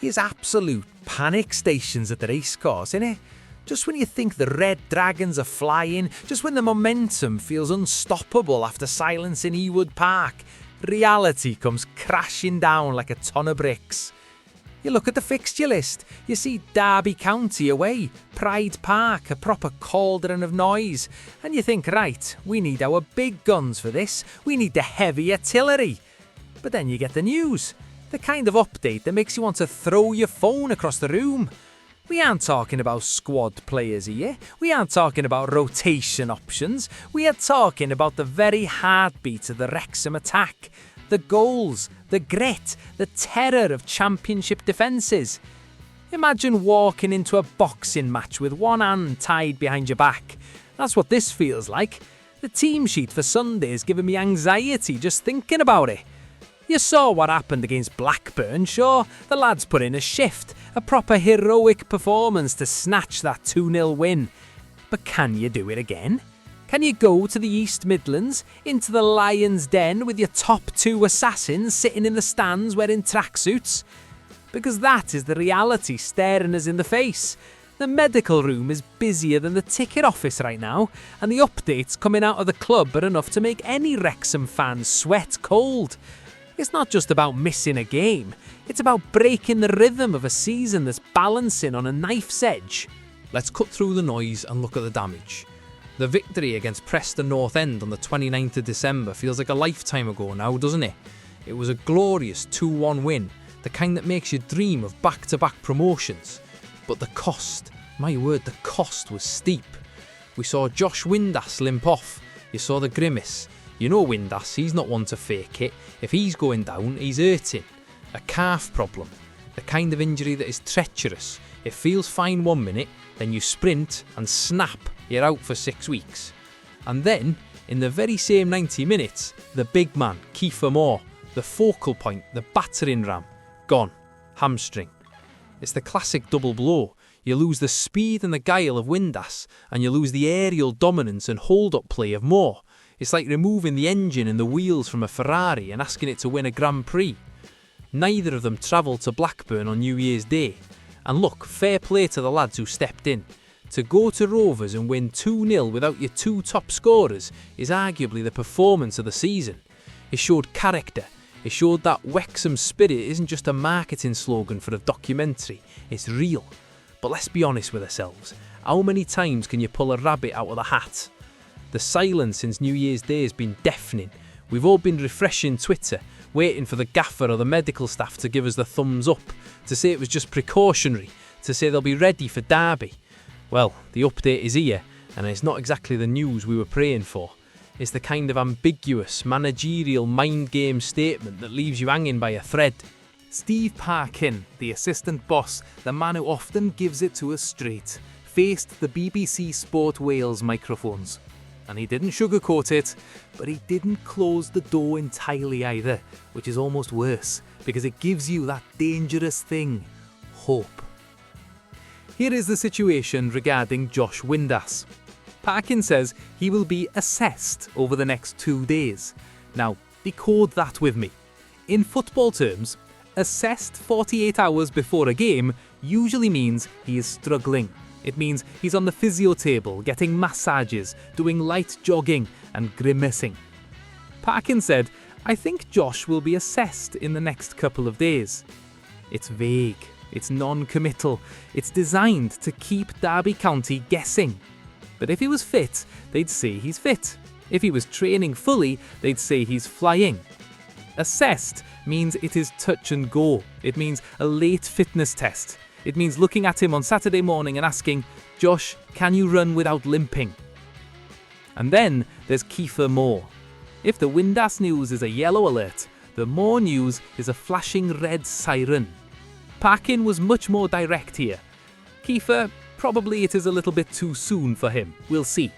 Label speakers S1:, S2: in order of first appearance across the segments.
S1: Here's absolute panic stations at the racecourse, innit? Just when you think the red dragons are flying, just when the momentum feels unstoppable after silencing Ewood Park, reality comes crashing down like a ton of bricks. You look at the fixture list, you see Derby County away, Pride Park, a proper cauldron of noise, and you think, right, we need our big guns for this, we need the heavy artillery. But then you get the news, the kind of update that makes you want to throw your phone across the room. We aren't talking about squad players here, we aren't talking about rotation options, we are talking about the very heartbeat of the Wrexham attack. The goals, the grit, the terror of championship defences. Imagine walking into a boxing match with one hand tied behind your back. That's what this feels like. The team sheet for Sunday is giving me anxiety just thinking about it. You saw what happened against Blackburn, sure. The lads put in a shift, a proper heroic performance to snatch that 2-0 win. But can you do it again? Can you go to the East Midlands, into the Lion's Den with your top 2 assassins sitting in the stands wearing tracksuits? Because that is the reality staring us in the face. The medical room is busier than the ticket office right now, and the updates coming out of the club are enough to make any Wrexham fan sweat cold. It's not just about missing a game, it's about breaking the rhythm of a season that's balancing on a knife's edge.
S2: Let's cut through the noise and look at the damage. The victory against Preston North End on the 29th of December feels like a lifetime ago now, doesn't it? It was a glorious 2-1 win, the kind that makes you dream of back-to-back promotions. But the cost, my word, the cost was steep. We saw Josh Windass limp off, you saw the grimace. You know Windass, he's not one to fake it. If he's going down, he's hurting. A calf problem, the kind of injury that is treacherous. It feels fine 1 minute, then you sprint and snap, you're out for 6 weeks. And then, in the very same 90 minutes, the big man, Gaffer, the focal point, the battering ram, gone. Hamstring. It's the classic double blow. You lose the speed and the guile of Windass, and you lose the aerial dominance and hold-up play of Moore. It's like removing the engine and the wheels from a Ferrari and asking it to win a Grand Prix. Neither of them travelled to Blackburn on New Year's Day. And look, fair play to the lads who stepped in. To go to Rovers and win 2-0 without your 2 top scorers is arguably the performance of the season. It showed character. It showed that Wrexham spirit isn't just a marketing slogan for a documentary, it's real. But let's be honest with ourselves, how many times can you pull a rabbit out of the hat? The silence since New Year's Day has been deafening. We've all been refreshing Twitter, waiting for the gaffer or the medical staff to give us the thumbs up, to say it was just precautionary, to say they'll be ready for Derby. Well, the update is here, and it's not exactly the news we were praying for. It's the kind of ambiguous, managerial mind game statement that leaves you hanging by a thread.
S3: Steve Parkin, the assistant boss, the man who often gives it to us straight, faced the BBC Sport Wales microphones. And he didn't sugarcoat it, but he didn't close the door entirely either, which is almost worse, because it gives you that dangerous thing, hope. Here is the situation regarding Josh Windass. Parkin says he will be assessed over the next 2 days. Now, decode that with me. In football terms, assessed 48 hours before a game usually means he is struggling. It means he's on the physio table, getting massages, doing light jogging and grimacing. Parkin said, I think Josh will be assessed in the next couple of days. It's vague, it's non-committal, it's designed to keep Derby County guessing. But if he was fit, they'd say he's fit. If he was training fully, they'd say he's flying. Assessed means it is touch and go. It means a late fitness test. It means looking at him on Saturday morning and asking, Josh, can you run without limping? And then there's Gaffer Moore. If the Windass news is a yellow alert, the Moore news is a flashing red siren. Parkin was much more direct here. Gaffer, probably it is a little bit too soon for him. We'll see.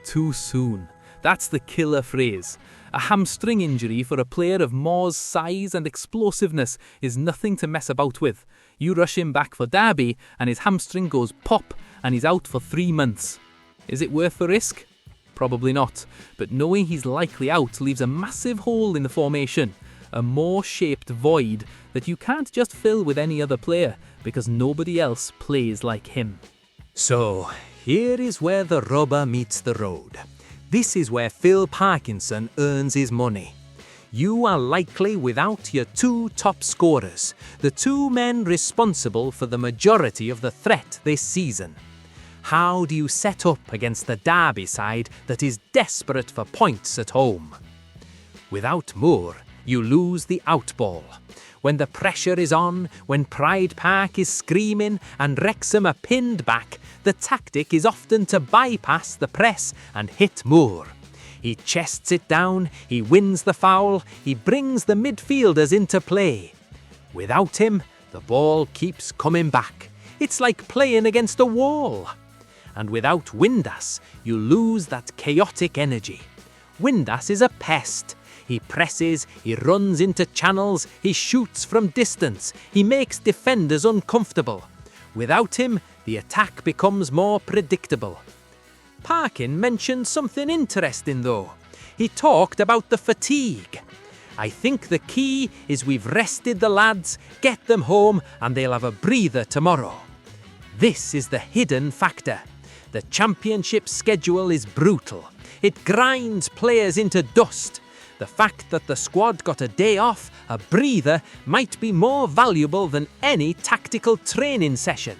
S3: Too soon. That's the killer phrase. A hamstring injury for a player of Moore's size and explosiveness is nothing to mess about with. You rush him back for Derby and his hamstring goes pop and he's out for 3 months. Is it worth the risk? Probably not, but knowing he's likely out leaves a massive hole in the formation. a more-shaped void that you can't just fill with any other player because nobody else plays like him.
S1: So, here is where the rubber meets the road. This is where Phil Parkinson earns his money. You are likely without your two top scorers, the two men responsible for the majority of the threat this season. How do you set up against the Derby side that is desperate for points at home? Without Moore, you lose the outball. When the pressure is on, when Pride Park is screaming and Wrexham are pinned back, the tactic is often to bypass the press and hit Moore. He chests it down, he wins the foul, he brings the midfielders into play. Without him, the ball keeps coming back. It's like playing against a wall. And without Windass, you lose that chaotic energy. Windass is a pest. He presses, he runs into channels, he shoots from distance, he makes defenders uncomfortable. Without him, the attack becomes more predictable. Parkin mentioned something interesting though. He talked about the fatigue. I think the key is we've rested the lads, get them home, and they'll have a breather tomorrow. This is the hidden factor. The championship schedule is brutal. It grinds players into dust. The fact that the squad got a day off, a breather, might be more valuable than any tactical training session.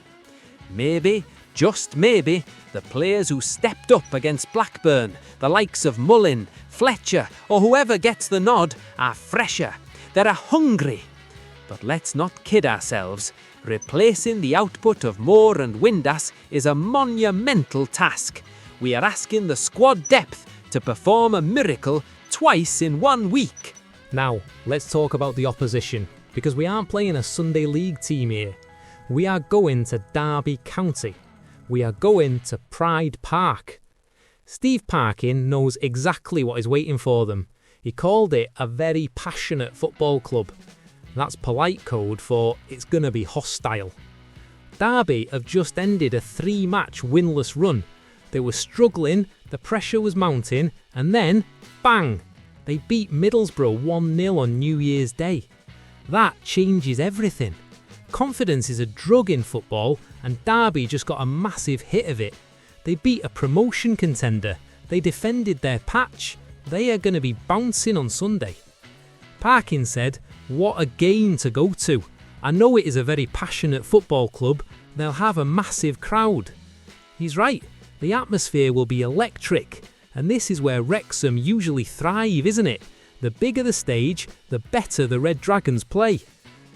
S1: Maybe, just maybe, the players who stepped up against Blackburn, the likes of Mullin, Fletcher, or whoever gets the nod, are fresher. They're hungry. But let's not kid ourselves. Replacing the output of Moore and Windass is a monumental task. We are asking the squad depth to perform a miracle twice in 1 week.
S2: Now, let's talk about the opposition, because we aren't playing a Sunday League team here. We are going to Derby County. We are going to Pride Park. Steve Parkin knows exactly what is waiting for them. He called it a very passionate football club. That's polite code for it's going to be hostile. Derby have just ended a 3-match winless run. They were struggling, the pressure was mounting, and then, bang! They beat Middlesbrough 1-0 on New Year's Day. That changes everything. Confidence is a drug in football, and Derby just got a massive hit of it. They beat a promotion contender. They defended their patch. They are going to be bouncing on Sunday. Parkin said, "What a game to go to. I know it is a very passionate football club. They'll have a massive crowd." He's right. The atmosphere will be electric. And this is where Wrexham usually thrive, isn't it? The bigger the stage, the better the Red Dragons play.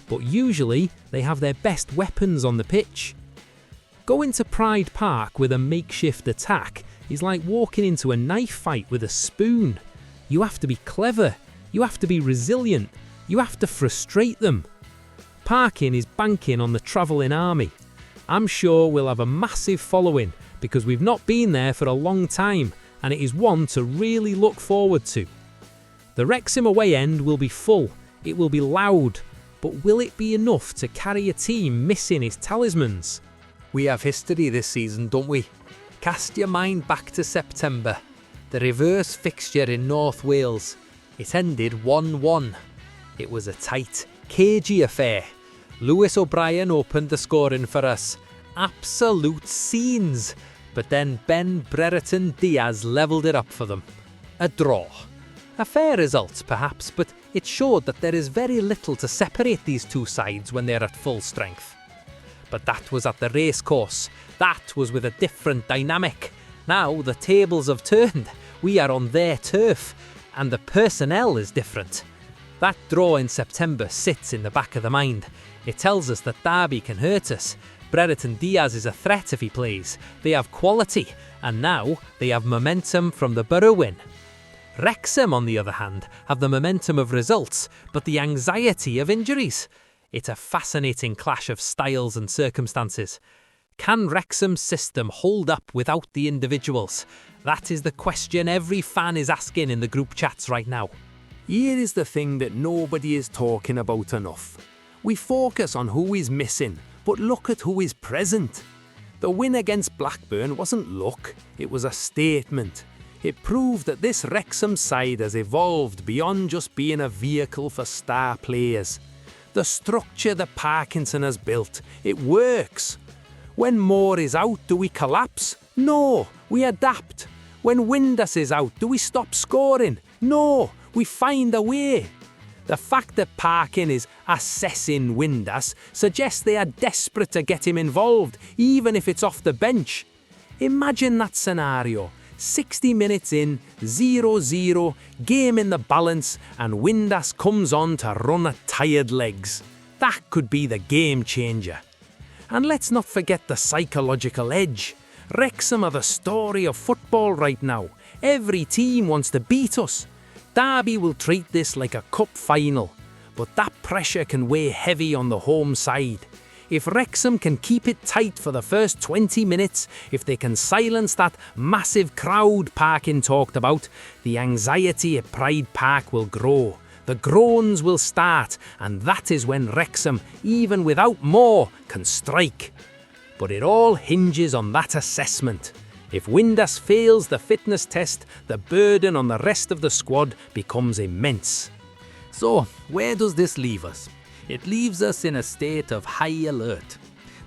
S2: But usually, they have their best weapons on the pitch. Going to Pride Park with a makeshift attack is like walking into a knife fight with a spoon. You have to be clever. You have to be resilient. You have to frustrate them. Parkin is banking on the travelling army. I'm sure we'll have a massive following because we've not been there for a long time, and it is one to really look forward to. The Wrexham away end will be full, it will be loud, but will it be enough to carry a team missing its talismans?
S3: We have history this season, don't we? Cast your mind back to September. The reverse fixture in North Wales. It ended 1-1. It was a tight, cagey affair. Lewis O'Brien opened the scoring for us. Absolute scenes. But then Ben Brereton Diaz levelled it up for them. A draw. A fair result, perhaps, but it showed that there is very little to separate these two sides when they're at full strength. But that was at the Racecourse. That was with a different dynamic. Now the tables have turned. We are on their turf, and the personnel is different. That draw in September sits in the back of the mind. It tells us that Derby can hurt us. Brereton Diaz is a threat if he plays. They have quality, and now they have momentum from the Borough win. Wrexham, on the other hand, have the momentum of results, but the anxiety of injuries. It's a fascinating clash of styles and circumstances. Can Wrexham's system hold up without the individuals? That is the question every fan is asking in the group chats right now.
S1: Here is the thing that nobody is talking about enough. We focus on who is missing, but look at who is present. The win against Blackburn wasn't luck, it was a statement.
S3: It proved that this Wrexham side has evolved beyond just being a vehicle for star players. The structure that Parkinson has built, it works. When Moore is out, do we collapse? No, we adapt. When Windus is out, do we stop scoring? No, we find a way. The fact that Parkin is assessing Windus suggests they are desperate to get him involved, even if it's off the bench. Imagine that scenario. 60 minutes in, 0-0, game in the balance, and Windus comes on to run at tired legs. That could be the game changer. And let's not forget the psychological edge. Wrexham are the story of football right now. Every team wants to beat us. Derby will treat this like a cup final, but that pressure can weigh heavy on the home side. If Wrexham can keep it tight for the first 20 minutes, if they can silence that massive crowd Parkin talked about, the anxiety at Pride Park will grow. The groans will start, and that is when Wrexham, even without more, can strike. But it all hinges on that assessment. If Windus fails the fitness test, the burden on the rest of the squad becomes immense.
S4: So, where does this leave us? It leaves us in a state of high alert.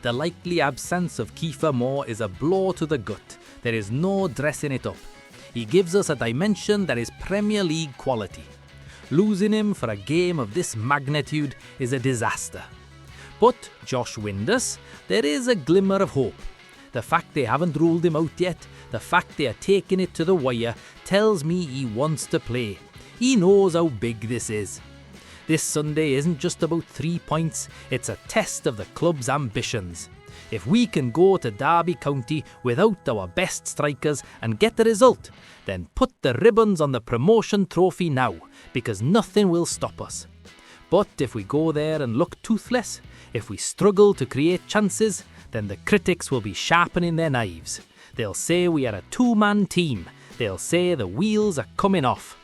S4: The likely absence of Kiefer Moore is a blow to the gut. There is no dressing it up. He gives us a dimension that is Premier League quality. Losing him for a game of this magnitude is a disaster. But Josh Windus, there is a glimmer of hope. The fact they haven't ruled him out yet, the fact they are taking it to the wire, tells me he wants to play. He knows how big this is. This Sunday isn't just about 3 points, it's a test of the club's ambitions. If we can go to Derby County without our best strikers and get the result, then put the ribbons on the promotion trophy now, because nothing will stop us. But if we go there and look toothless, if we struggle to create chances, then the critics will be sharpening their knives. They'll say we are a two-man team. They'll say the wheels are coming off.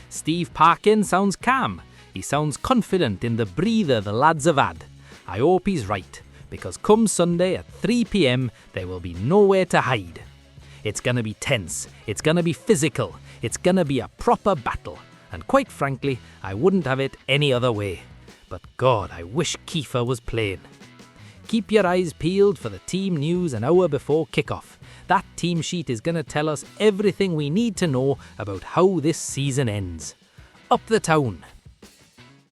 S4: Steve Parkin sounds calm. He sounds confident in the breather the lads have had. I hope he's right, because come Sunday at 3 p.m, there will be nowhere to hide. It's going to be tense. It's going to be physical. It's going to be a proper battle. And quite frankly, I wouldn't have it any other way. But God, I wish Kiefer was playing. Keep your eyes peeled for the team news an hour before kickoff. That team sheet is going to tell us everything we need to know about how this season ends. Up the town.